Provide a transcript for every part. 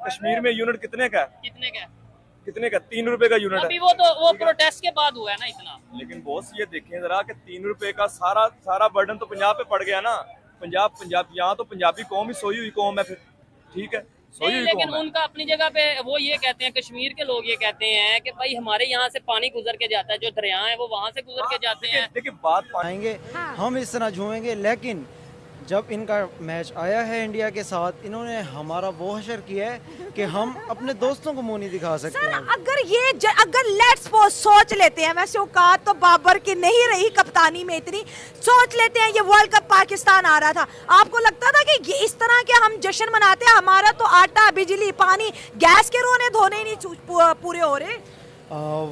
कश्मीर में यूनिट कितने का है? कितने का? 3 रुपए का यूनिट अभी है। वो तो वो प्रोटेस्ट के बाद हुआ है ना इतना। लेकिन बॉस ये देखें जरा कि 3 रुपए का सारा बर्डन तो पंजाब पे पड़ गया ना। पंजाब यहाँ तो पंजाबी कौम ही सोई हुई कौम है फिर। ठीक है, सोई नहीं, हुई लेकिन कौम है। उनका अपनी जगह पे वो ये कहते हैं, कश्मीर के लोग ये कहते हैं कि भाई हमारे यहाँ से पानी गुजर के जाता है, जो दरिया है वो वहाँ से गुजर के जाते हैं। देखिए बात आएंगे हम इस तरह झूमेंगे, लेकिन जब इनका मैच आया है इंडिया के साथ, इन्होंने हमारा वो हशर किया है कि हम अपने दोस्तों को मुंह नहीं दिखा सकते सर हैं। अगर लेट्स सपोज सोच लेते हैं, वैसे औकात तो बाबर की नहीं रही कप्तानी में इतनी, सोच लेते हैं ये वर्ल्ड कप पाकिस्तान आ रहा था, आपको लगता था कि ये इस तरह के हम जश्न मनाते हैं? हमारा तो आटा, बिजली, पानी, गैस के रोने धोने ही नहीं पूरे हो रहे।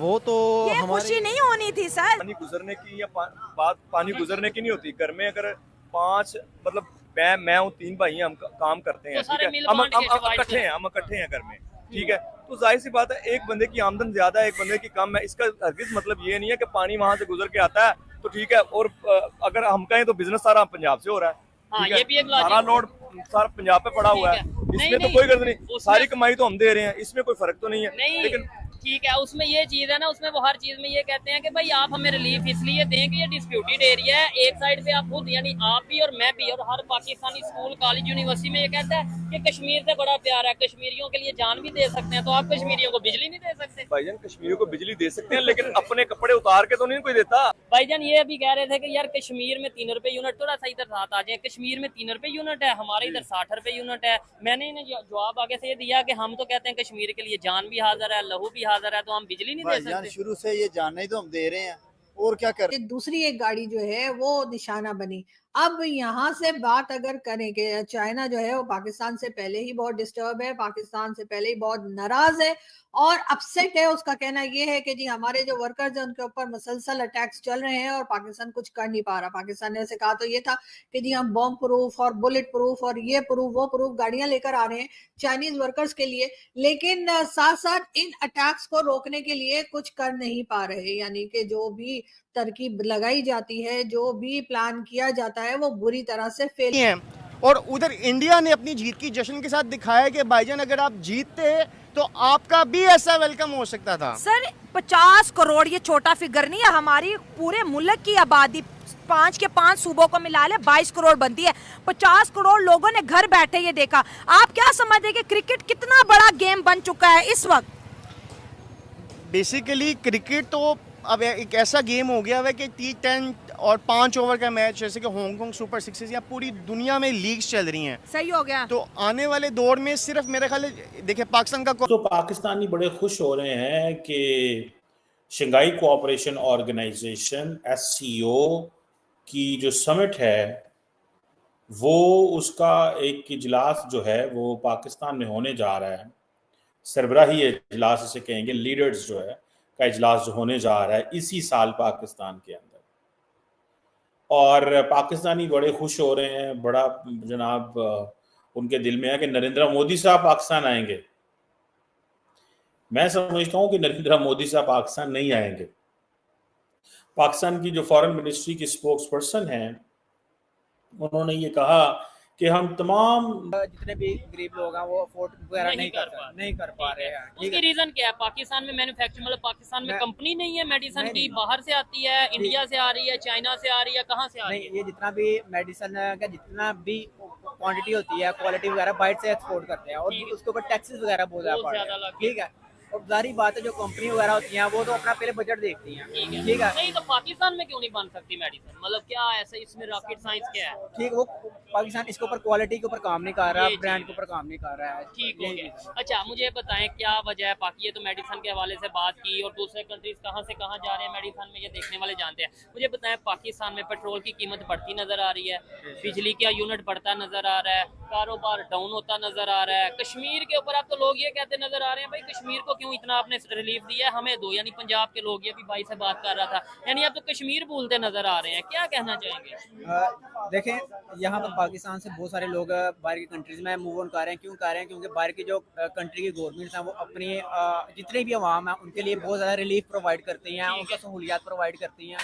वो तो ये खुशी नहीं होनी थी सर। पानी गुजरने की या बात पानी गुजरने की नहीं होती। घर में अगर 5 मतलब मैं हूँ, 3 भाई हैं, हम काम करते हैं, तो ठीक सारे है, मिल हम बांट के इकट्ठे हैं, हम इकट्ठे हैं घर में, ठीक है। तो जाहिर सी बात है एक बंदे की आमदन ज्यादा है, एक बंदे की कम है। इसका हरगिज मतलब ये नहीं है कि पानी वहां से गुजर के आता है तो ठीक है, और अगर हम कहें तो बिजनेस सारा पंजाब से हो रहा है, हाँ, ठीक है? ये भी एक लॉजिक सारा लोड सारा पंजाब पे पड़ा हुआ है, इसमें तो कोई गर्ज नहीं, सारी कमाई तो हम दे रहे हैं, इसमें कोई फर्क तो नहीं है। नहीं, लेकिन ठीक है, उसमें ये चीज है ना, उसमें वो हर चीज में ये कहते हैं कि भाई आप हमें रिलीफ इसलिए दें कि ये डिस्प्यूटेड एरिया है। एक साइड पे आप खुद यानी आप भी और मैं भी और हर पाकिस्तानी स्कूल, कॉलेज, यूनिवर्सिटी में ये कहता है कि कश्मीर से बड़ा प्यार है, कश्मीरियों के लिए जान भी दे सकते हैं, तो आप कश्मीरियों को बिजली नहीं दे सकते? भाईजान कश्मीरियों को बिजली दे सकते हैं, लेकिन अपने कपड़े उतार के तो नहीं कोई देता। भाईजान ये भी कह रहे थे कि यार कश्मीर में 3 रुपए यूनिट, थोड़ा सा इधर साथ आ जाए, कश्मीर में 3 रुपए यूनिट है, हमारे इधर 60 रुपए यूनिट है। मैंने इन्हें जवाब आगे से ये दिया कि हम तो कहते हैं कश्मीर के लिए जान भी हाजिर है, लहू भी हाजिर है, तो हम बिजली नहीं दे सकते? शुरू से ये जानना ही तो हम दे रहे हैं, और क्या कर। दूसरी एक गाड़ी जो है वो निशाना बनी। अब यहाँ से बात अगर करें कि चाइना जो है वो पाकिस्तान से पहले ही बहुत डिस्टर्ब है, पाकिस्तान से पहले ही बहुत नाराज है और अपसेट है। उसका कहना ये है कि जी हमारे जो वर्कर्स हैं उनके ऊपर मुसलसल अटैक्स चल रहे हैं और पाकिस्तान कुछ कर नहीं पा रहा। पाकिस्तान ने ऐसे कहा तो ये था कि जी हम बॉम्ब प्रूफ और बुलेट प्रूफ और ये प्रूफ वो प्रूफ गाड़ियां लेकर आ रहे हैं चाइनीज वर्कर्स के लिए, लेकिन साथ साथ इन अटैक्स को रोकने के लिए कुछ कर नहीं पा रहे। यानी कि जो भी तरकीब लगाई जाती है, जो भी प्लान किया जाता है, वो बुरी तरह से फेल है। और उधर इंडिया ने अपनी जीत की जश्न के साथ दिखाया कि भाईजान अगर आप जीतते तो आपका भी ऐसा वेलकम हो सकता था। सर 50 करोड़ ये छोटा फिगर नहीं है, हमारी पूरे मुल्क की आबादी 5 के 5 सूबों को मिला ले 22 करोड़ बनती है। 50 करोड़ लोगों ने घर बैठे ये देखा। आप क्या समझते हैं कि क्रिकेट कितना बड़ा गेम बन चुका है इस वक्त? बेसिकली क्रिकेट तो अब एक ऐसा गेम हो गया है कि T10 और 5 ओवर का मैच, जैसे कि हांगकांग सुपर सिक्सेस या पूरी दुनिया में लीग्स चल रही हैं। सही हो गया। तो आने वाले दौर में सिर्फ मेरे ख्याल देखिए पाकिस्तान का तो पाकिस्तानी बड़े खुश हो रहे हैं कि शंघाई कोऑपरेशन ऑर्गेनाइजेशन SCO की जो समिट है वो उसका एक इजलास जो है वो पाकिस्तान में होने जा रहा है। सरबराही इजलास इसे कहेंगे, लीडर्स जो है का इजलास जो होने जा रहा है इसी साल पाकिस्तान के अंदर। और पाकिस्तानी बड़े खुश हो रहे हैं, बड़ा जनाब उनके दिल में है कि नरेंद्र मोदी साहब पाकिस्तान आएंगे। मैं समझता हूं कि नरेंद्र मोदी साहब पाकिस्तान नहीं आएंगे। पाकिस्तान की जो फॉरेन मिनिस्ट्री की स्पोक्स पर्सन है उन्होंने ये कहा कि हम तमाम जितने भी गरीब लोग हैं वो अफोर्ड वगैरह नहीं कर पा रहे हैं। उसकी रीजन क्या है? पाकिस्तान में मैन्युफैक्चर मतलब पाकिस्तान में कंपनी नहीं है मेडिसिन की, बाहर से आती है, इंडिया से आ रही है, चाइना से आ रही है, कहाँ से आ रही है? ये जितना भी मेडिसिन का जितना भी क्वांटिटी होती है, क्वालिटी वगैरह बाहर से एक्सपोर्ट करते हैं और उसके ऊपर टैक्सेस वगैरह बहुत ज्यादा, ठीक है। और जारी बात है जो कंपनी वगैरह होती हैं वो तो अपना पहले बजट देखती हैं, ठीक है। नहीं तो पाकिस्तान में क्यों नहीं बन सकती मेडिसिन? मतलब क्या ऐसा इसमें रॉकेट साइंस क्या है? ठीक, वो पाकिस्तान इसके ऊपर क्वालिटी के ऊपर काम नहीं कर रहा, ब्रांड के ऊपर काम नहीं कर रहा है। ठीक हो गया। अच्छा मुझे बताएं क्या वजह है? बाकी ये तो मेडिसिन के हवाले से बात की और दूसरे कंट्रीज कहाँ से कहाँ जा रहे हैं मेडिसिन में, ये देखने वाले जानते हैं। मुझे बताएं पाकिस्तान में पेट्रोल की कीमत बढ़ती नजर आ रही है, बिजली का यूनिट बढ़ता नजर आ रहा है, कारोबार डाउन होता नजर आ रहा है। कश्मीर के ऊपर अब तो लोग ये कहते नजर आ रहे हैं भाई कश्मीर को क्यों इतना आपने रिलीफ दिया है, हमें दो। यानी पंजाब के लोग, ये भी भाई से बात कर रहा था, यानी अब तो कश्मीर भूलते नजर आ रहे हैं। क्या कहना चाहेंगे? देखें यहाँ पर पाकिस्तान से बहुत सारे लोग बाहर की कंट्रीज में मूव ऑन कर रहे हैं। क्यों कर रहे हैं? क्योंकि बाहर की जो कंट्री की गवर्नमेंट्स हैं वो अपनी जितने भी अवाम है उनके लिए बहुत ज़्यादा रिलीफ प्रोवाइड करती हैं, उनको सहूलियात प्रोवाइड करती हैं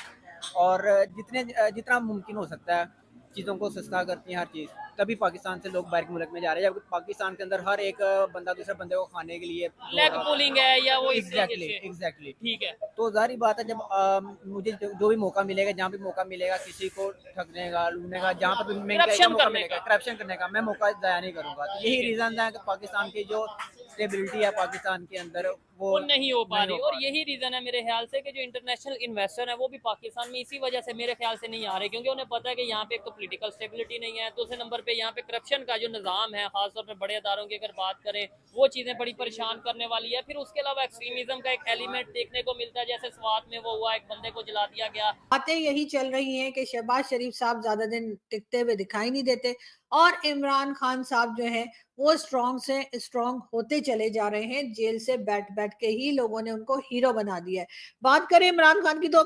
और जितना मुमकिन हो सकता है चीज़ों को सस्ता करती हैं हर चीज़, तभी पाकिस्तान से लोग बाहर के मुल्क में जा रहे हैं, जबकि पाकिस्तान के अंदर हर एक बंदा दूसरे बंदे को खाने के लिए लेग पुलिंग है या वो इस तरीके से। एग्जैक्टली ठीक है। तो जाहिर बात है, जब मुझे जो भी मौका मिलेगा, जहाँ भी मौका मिलेगा किसी को ठगने का, लूटने का, जहाँ पर भी करप्शन करने का, करप्शन करने का, मैं मौका ज़ाया नहीं करूँगा। तो यही रीज़न है कि पाकिस्तान की जो स्टेबिलिटी है पाकिस्तान के अंदर वो नहीं हो पा रही, और यही रीजन है मेरे ख्याल से कि जो इंटरनेशनल इन्वेस्टर है वो भी पाकिस्तान में इसी वजह से मेरे ख्याल से नहीं आ रहे, क्योंकि उन्हें पता है कि यहाँ पे एक तो पॉलिटिकल स्टेबिलिटी नहीं है, दूसरे नंबर पे यहाँ पे करप्शन का जो निज़ाम है, खासतौर पे बड़े अदारों की अगर बात करें, वो चीज़ें बड़ी परेशान करने वाली है। फिर उसके अलावा एक्सट्रीमिज्म का एक एलिमेंट देखने को मिलता है, जैसे स्वात में वो हुआ, एक बंदे को जला दिया गया। बातें यही चल रही हैं कि शहबाज शरीफ साहब ज्यादा दिन टिकते हुए दिखाई नहीं देते और इमरान खान साहब जो है वो स्ट्रॉन्ग से स्ट्रॉन्ग होते चले जा रहे हैं। जेल से बैठ बैठ के ही लोगों ने उनको हीरो बना दिया है। बात करें इमरान खान की, तो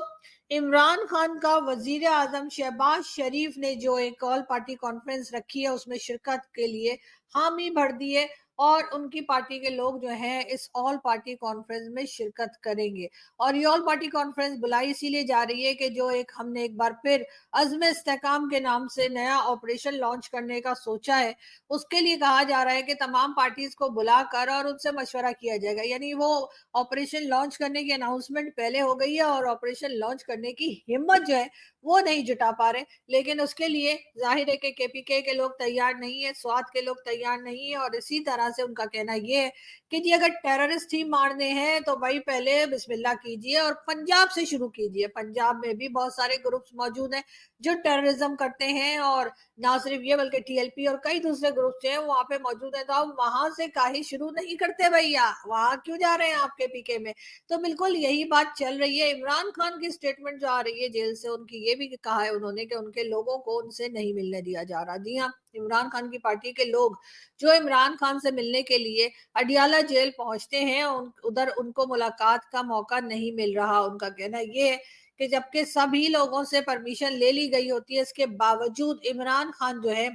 इमरान खान का वजीर आजम शहबाज शरीफ ने जो एक ऑल पार्टी कॉन्फ्रेंस रखी है उसमें शिरकत के लिए हामी भर दी है और उनकी पार्टी के लोग जो हैं इस ऑल पार्टी कॉन्फ्रेंस में शिरकत करेंगे। और ये ऑल पार्टी कॉन्फ्रेंस बुलाई इसीलिए जा रही है कि जो एक हमने एक बार फिर अज़्म इस्तेहकाम के नाम से नया ऑपरेशन लॉन्च करने का सोचा है, उसके लिए कहा जा रहा है कि तमाम पार्टीज को बुलाकर और उनसे मशवरा किया जाएगा। यानी वो ऑपरेशन लॉन्च करने की अनाउंसमेंट पहले हो गई है और ऑपरेशन लॉन्च करने की हिम्मत जो है वो नहीं जुटा पा रहे, लेकिन उसके लिए जाहिर है कि केपीके के लोग तैयार नहीं है, स्वात के लोग तैयार नहीं है। और इसी तरह से उनका कहना ये है कि जी अगर टेररिस्ट ही मारने हैं तो भाई पहले बिस्मिल्लाह कीजिए और पंजाब से शुरू कीजिए। पंजाब में भी बहुत सारे ग्रुप्स मौजूद हैं जो टेररिज्म करते हैं, और ना सिर्फ ये बल्कि टीएलपी और कई दूसरे ग्रुप्स हैं वहां पे मौजूद हैं। तो आप वहां से काहे शुरू नहीं करते भैया, वहां क्यों जा रहे हैं आपके पीके में? तो बिल्कुल यही बात चल रही है। इमरान खान की स्टेटमेंट जो आ रही है जेल से, उनकी ये भी कहा है उन्होंने कि उनके लोगों को उनसे नहीं मिलने दिया जा रहा। जी हाँ, इमरान खान की पार्टी के लोग जो इमरान खान से मिलने के लिए अडियाला जेल पहुंचते हैं उधर उनको मुलाकात का मौका नहीं मिल रहा। उनका कहना ये है कि जबकि सभी लोगों से परमिशन ले ली गई होती है, इसके बावजूद इमरान खान जो है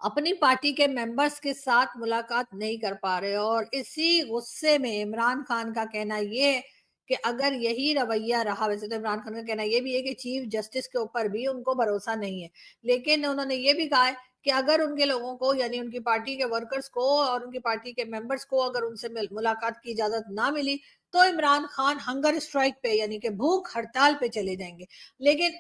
अपनी पार्टी के मेंबर्स के साथ मुलाकात नहीं कर पा रहे। और इसी गुस्से में इमरान खान का कहना ये है कि अगर यही रवैया रहा, वैसे तो इमरान खान का कहना ये भी है कि चीफ जस्टिस के ऊपर भी उनको भरोसा नहीं है, लेकिन उन्होंने ये भी कहा है कि अगर उनके लोगों को यानी उनकी पार्टी के वर्कर्स को और उनकी पार्टी के मेंबर्स को अगर उनसे मुलाकात की इजाजत ना मिली तो इमरान खान हंगर स्ट्राइक पे यानी कि भूख हड़ताल पे चले जाएंगे। लेकिन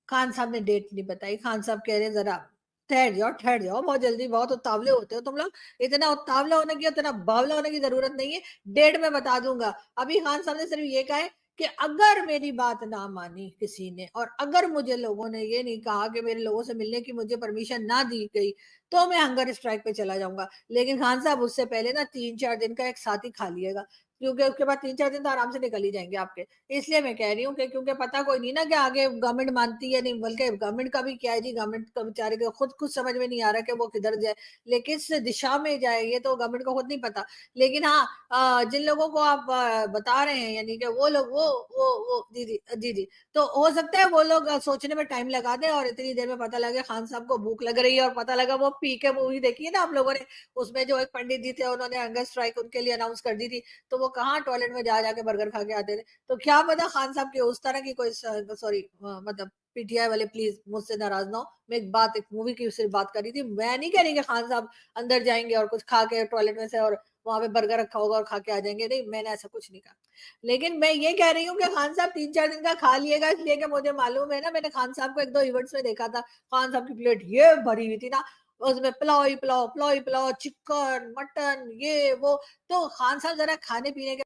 खान साहब ने डेट नहीं बताई। खान साहब कह रहे हैं जरा ठहर जाओ, बहुत जल्दी बहुत उतावले होते हो तुम लोग, इतना उतावला होने की इतना बावला होने की जरूरत नहीं है, डेट में बता दूंगा। अभी खान साहब ने सिर्फ ये कहा है कि अगर मेरी बात ना मानी किसी ने और अगर मुझे लोगों ने ये नहीं कहा कि मेरे लोगों से मिलने की मुझे परमिशन ना दी गई तो मैं हंगर स्ट्राइक पे चला जाऊंगा। लेकिन खान साहब उससे पहले ना 3-4 दिन का एक साथी खा लिएगा, क्योंकि उसके बाद 3-4 दिन तो आराम से निकल ही जाएंगे आपके। इसलिए मैं कह रही हूँ कि क्योंकि पता कोई नहीं ना कि आगे गवर्नमेंट मानती है नहीं, बल्कि गवर्नमेंट का भी क्या है जी, गवर्नमेंट का बेचारे को खुद कुछ समझ में नहीं आ रहा कि वो किधर जाए, लेकिन किस दिशा में जाए ये तो गवर्नमेंट को खुद नहीं पता। लेकिन हाँ, जिन लोगों को आप बता रहे हैं यानी कि वो लोग वो जी जी जी जी, तो हो सकता है वो लोग सोचने में टाइम लगा दें और इतनी देर में पता लगे खान साहब को भूख लग रही है और पता लगा वो पी के मूवी देखी है ना आप लोगों ने, उसमें जो एक पंडित जी थे उन्होंने हंगर स्ट्राइक उनके लिए अनाउंस कर दी थी, तो वो कहाँ टॉयलेट में जा जाके बर्गर खा के आते थे। तो क्या पता खान साहब की उस तरह की कोई सॉरी मतलब पीटीआई वाले प्लीज मुझसे नाराज ना हो, मैं एक मूवी की सिर्फ बात कर रही थी। मैं नहीं कह रही कि खान साहब अंदर जाएंगे और कुछ खा के टॉयलेट में से और वहां पे बर्गर रखा होगा और खा के आ जाएंगे, नहीं मैंने ऐसा कुछ नहीं कहा। लेकिन मैं ये कह रही हूँ कि खान साहब 3-4 दिन का खा लिएगा, इसलिए कि मुझे मालूम है ना, मैंने खान साहब को 1-2 इवेंट्स में देखा था, खान साहब की प्लेट ये भरी हुई थी ना, उसमें पुलाव ही पुलाव चिकन मटन ये वो, तो खान साहब जरा खाने पीने के